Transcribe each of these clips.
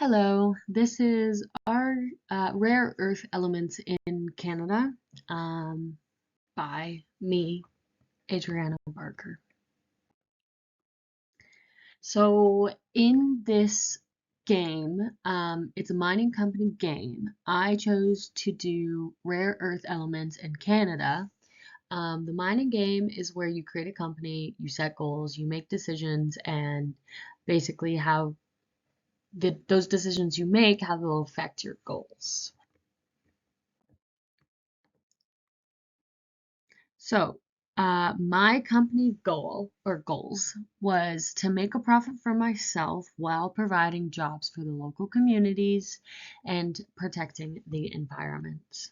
Hello, this is our rare earth elements in Canada um, by me, Adriana Barker. So in this game, it's a mining company game. I chose to do rare earth elements in Canada. The mining game is where you create a company, you set goals, you make decisions, and basically how those decisions you make, how they'll affect your goals. So, my company goal or goals was to make a profit for myself while providing jobs for the local communities and protecting the environment.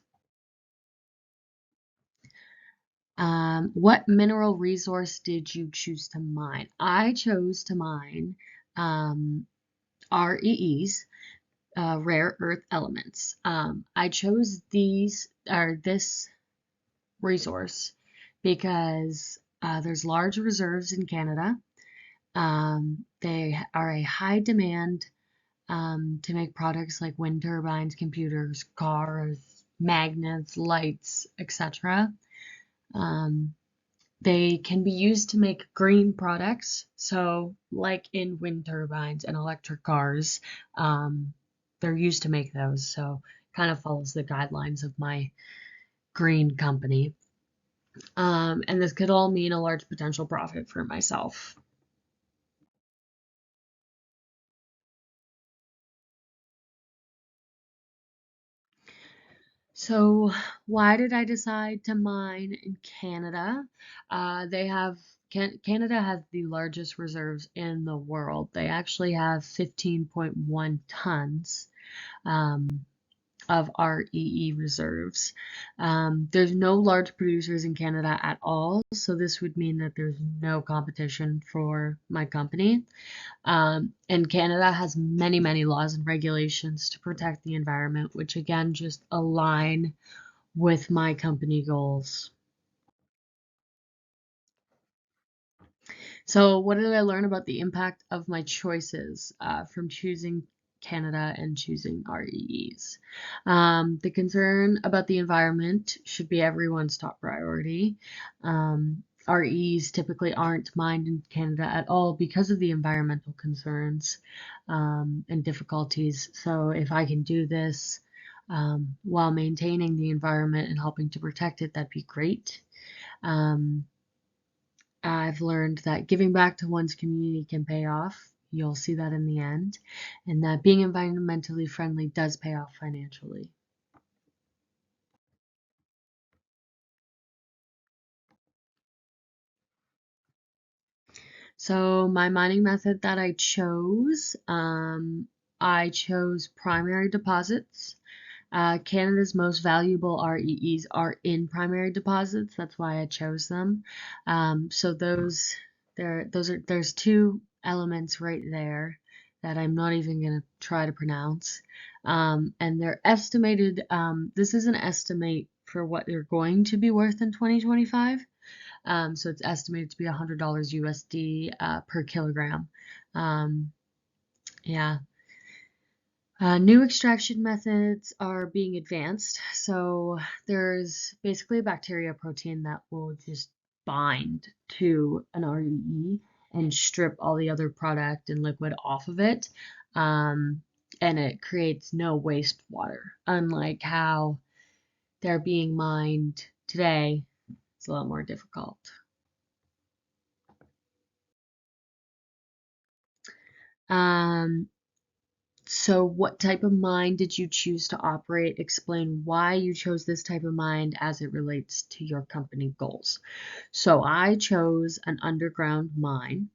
What mineral resource did you choose to mine? I chose to mine REEs, rare earth elements. I chose this resource because there's large reserves in Canada. They are a high demand to make products like wind turbines, computers, cars, magnets, lights, etc. Um, they can be used to make green products. So, like in wind turbines and electric cars, they're used to make those. So, kind of follows the guidelines of my green company. And this could all mean a large potential profit for myself. So, why did I decide to mine in Canada? Canada has the largest reserves in the world. They actually have 15.1 tons. Um, of REE reserves. There's no large producers in Canada at all, so this would mean that there's no competition for my company. And Canada has many, many laws and regulations to protect the environment, which again just align with my company goals. So, what did I learn about the impact of my choices from choosing Canada and choosing REEs? The concern about the environment should be everyone's top priority. REEs typically aren't mined in Canada at all because of the environmental concerns and difficulties. So, if I can do this while maintaining the environment and helping to protect it, that'd be great. Um, I've learned that giving back to one's community can pay off. You'll see that in the end, and that being environmentally friendly does pay off financially. So my mining method that I chose primary deposits. Canada's most valuable REEs are in primary deposits. That's why I chose them. So there's two elements right there that I'm not even gonna try to pronounce. And they're estimated. This is an estimate for what they're going to be worth in 2025. So it's estimated to be $100 USD per kilogram. Yeah. New extraction methods are being advanced. So there's basically a bacteria protein that will just bind to an REE and strip all the other product and liquid off of it. And it creates no wastewater, unlike how they're being mined today. It's a lot more difficult. Um, So what type of mine did you choose to operate? Explain why you chose this type of mine as it relates to your company goals. So I chose an underground mine.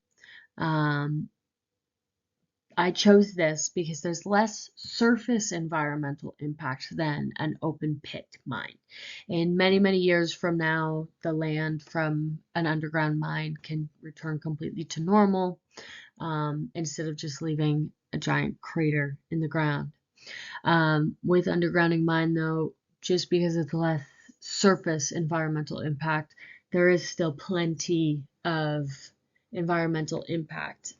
Um, I chose this because there's less surface environmental impact than an open pit mine. In many, many years from now, the land from an underground mine can return completely to normal instead of just leaving a giant crater in the ground. With undergrounding mine, though, just because it's less surface environmental impact, there is still plenty of environmental impact: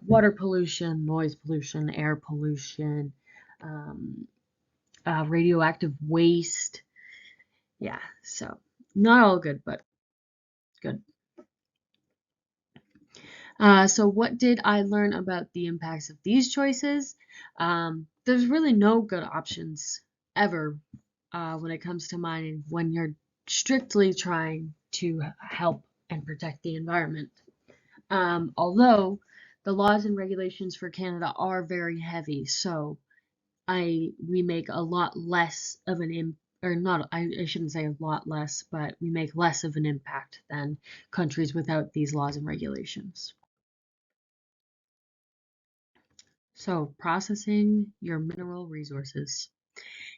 water pollution, noise pollution, air pollution, um, radioactive waste. Yeah, so not all good, but good. So what did I learn about the impacts of these choices? There's really no good options ever when it comes to mining when you're strictly trying to help and protect the environment. Although the laws and regulations for Canada are very heavy, so we make a lot less of an or not, I shouldn't say a lot less, but we make less of an impact than countries without these laws and regulations. So, processing your mineral resources.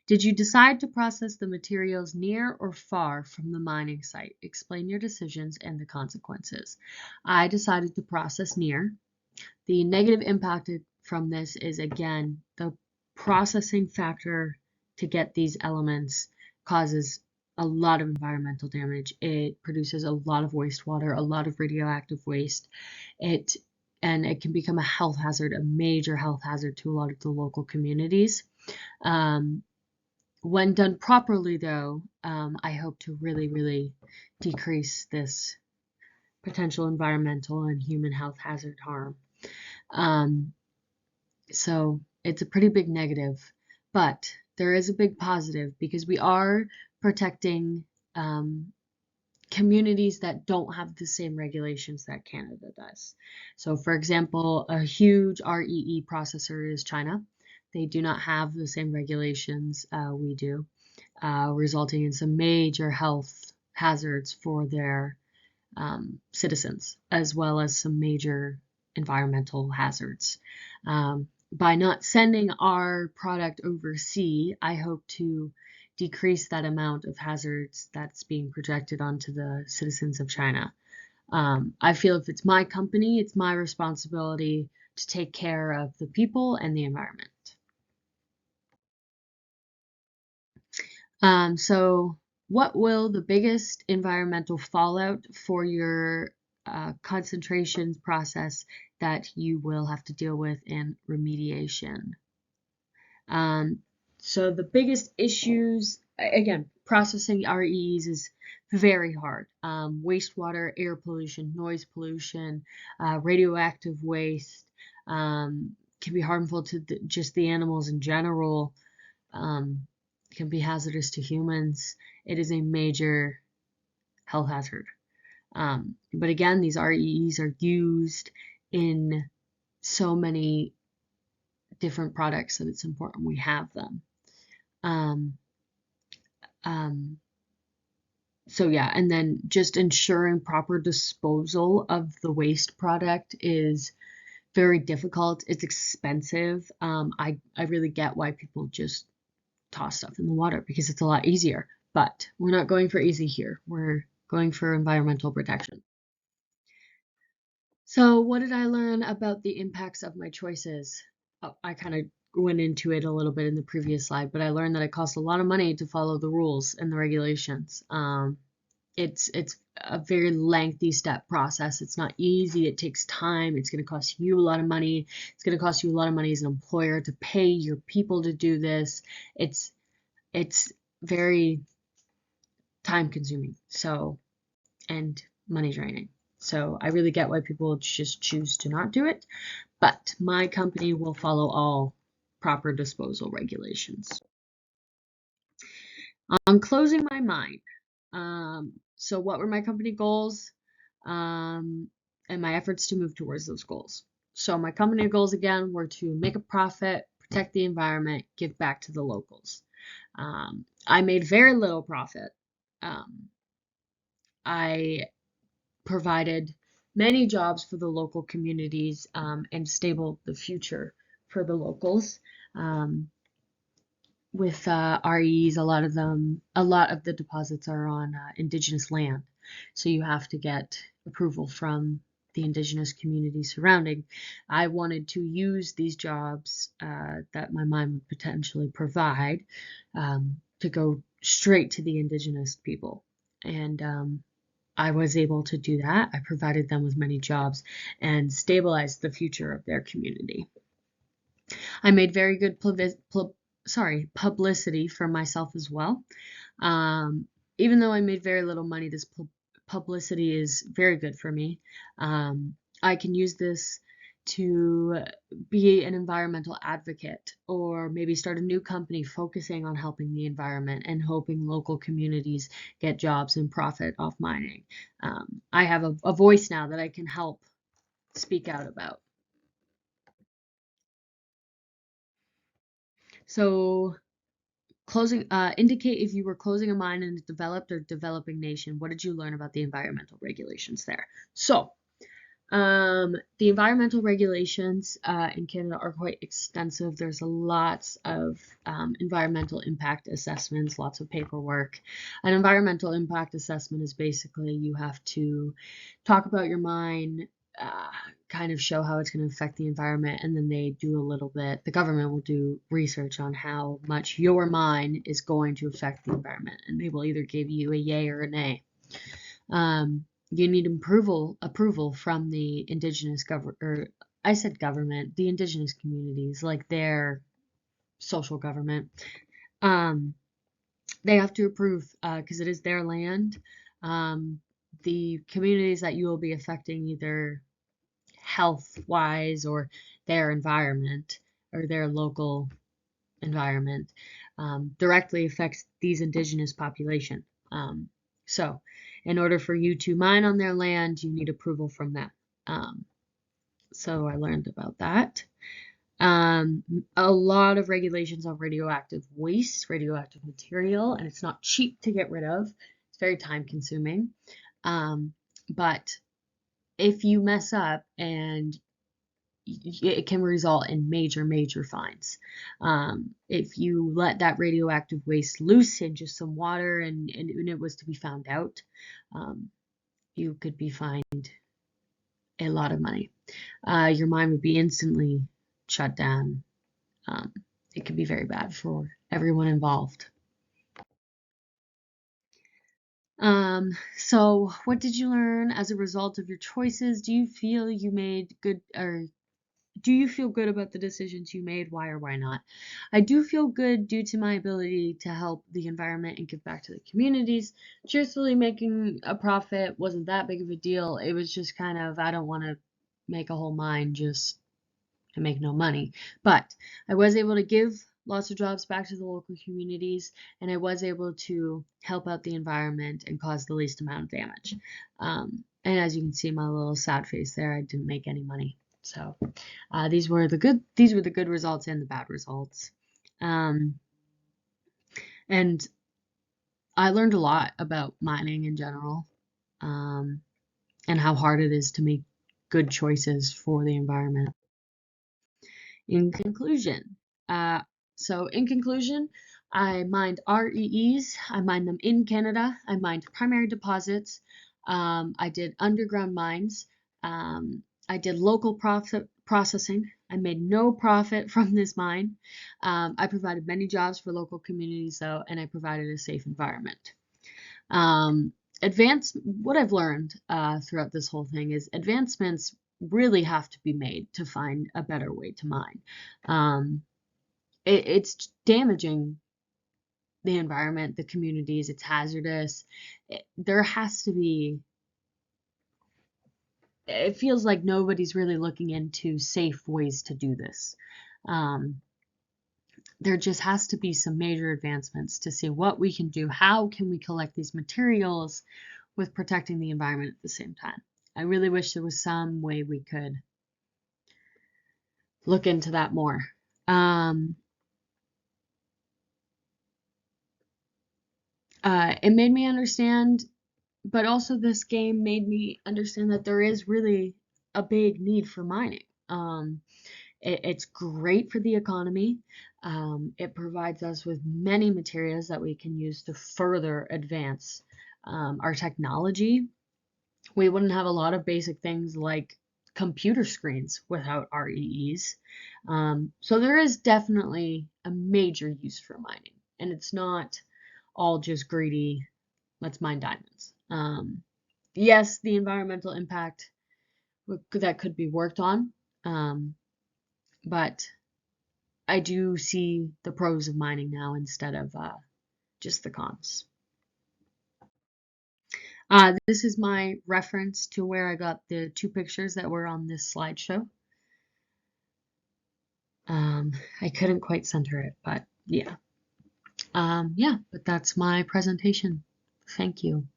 Did you decide to process the materials near or far from the mining site? Explain your decisions and the consequences. I decided to process near. The negative impact from this is, again, the processing factor to get these elements causes a lot of environmental damage. It produces a lot of wastewater, a lot of radioactive waste. It and it can become a health hazard, a major health hazard to a lot of the local communities. Um, when done properly, though, I hope to really, really decrease this potential environmental and human health hazard harm. Um, so it's a pretty big negative, but there is a big positive because we are protecting communities that don't have the same regulations that Canada does. So, for example, a huge REE processor is China. They do not have the same regulations we do, resulting in some major health hazards for their citizens, as well as some major environmental hazards. By not sending our product overseas, I hope to decrease that amount of hazards that's being projected onto the citizens of China. I feel if it's my company, it's my responsibility to take care of the people and the environment. So what will the biggest environmental fallout for your concentrations process that you will have to deal with in remediation? Um, so the biggest issues, again, processing REEs is very hard. Wastewater, air pollution, noise pollution, radioactive waste can be harmful to just the animals in general. Can be hazardous to humans. It is a major health hazard. But again, these REEs are used in so many different products that it's important we have them. Um, um, so yeah, and then just ensuring proper disposal of the waste product is very difficult. It's expensive. I really get why people just toss stuff in the water because it's a lot easier. But we're not going for easy here. We're going for environmental protection. So, what did I learn about the impacts of my choices? Oh, I kind of went into it a little bit in the previous slide, but I learned that it costs a lot of money to follow the rules and the regulations. It's a very lengthy step process. It's not easy. It takes time. It's going to cost you a lot of money. It's going to cost you a lot of money as an employer to pay your people to do this. It's very time consuming. So, and money draining. So I really get why people just choose to not do it, but my company will follow all proper disposal regulations. On closing my mine, so what were my company goals and my efforts to move towards those goals? So my company goals again were to make a profit, protect the environment, give back to the locals. I made very little profit. I provided many jobs for the local communities and stable the future for the locals. With REs, a lot of the deposits are on indigenous land, so you have to get approval from the indigenous community surrounding. I wanted to use these jobs that my mine would potentially provide to go straight to the indigenous people, and I was able to do that. I provided them with many jobs and stabilized the future of their community. I made very good publicity for myself as well. Um, Even though I made very little money, this publicity is very good for me. I can use this to be an environmental advocate, or maybe start a new company focusing on helping the environment and hoping local communities get jobs and profit off mining. I have a voice now that I can help speak out about. So indicate if you were closing a mine in a developed or developing nation. What did you learn about the environmental regulations there? So, the environmental regulations in Canada are quite extensive. There's lots of environmental impact assessments, lots of paperwork. An environmental impact assessment is basically you have to talk about your mine, kind of show how it's going to affect the environment, and then they do a little bit, the government will do research on how much your mine is going to affect the environment, and they will either give you a yay or a nay. You need approval from the indigenous government, or I said government, the indigenous communities, like their social government. They have to approve because it is their land. The communities that you will be affecting, either health wise or their environment or their local environment, directly affects these indigenous population. So in order for you to mine on their land, you need approval from them. So I learned about that. A lot of regulations on radioactive waste, radioactive material, and it's not cheap to get rid of. It's very time consuming. But if you mess up, and it can result in major fines. If you let that radioactive waste loose in just some water and it was to be found out, you could be fined a lot of money. Your mine would be instantly shut down. It could be very bad for everyone involved. So what did you learn as a result of your choices? Do you feel you made good, or do you feel good about the decisions you made? Why or why not? I do feel good due to my ability to help the environment and give back to the communities. Truthfully, making a profit wasn't that big of a deal. It was just kind of, I don't want to make a whole mine just to make no money. But I was able to give lots of jobs back to the local communities, and I was able to help out the environment and cause the least amount of damage. And as you can see my little sad face there, I didn't make any money. So these were the good results and the bad results. And I learned a lot about mining in general, and how hard it is to make good choices for the environment. In conclusion, I mined REEs. I mined them in Canada. I mined primary deposits. I did underground mines. I did local processing. I made no profit from this mine. I provided many jobs for local communities, though, and I provided a safe environment. What I've learned throughout this whole thing is advancements really have to be made to find a better way to mine. It's damaging the environment, the communities, it's hazardous. There has to be, it feels like nobody's really looking into safe ways to do this. There just has to be some major advancements to see what we can do. How can we collect these materials with protecting the environment at the same time? I really wish there was some way we could look into that more. It made me understand, but also this game made me understand that there is really a big need for mining. It's great for the economy. It provides us with many materials that we can use to further advance our technology. We wouldn't have a lot of basic things like computer screens without REEs. So there is definitely a major use for mining, and it's not all just greedy, let's mine diamonds. yes, the environmental impact that could be worked on, but I do see the pros of mining now instead of just the cons. This is my reference to where I got the two pictures that were on this slideshow. I couldn't quite center it, but yeah. Yeah, but that's my presentation. Thank you.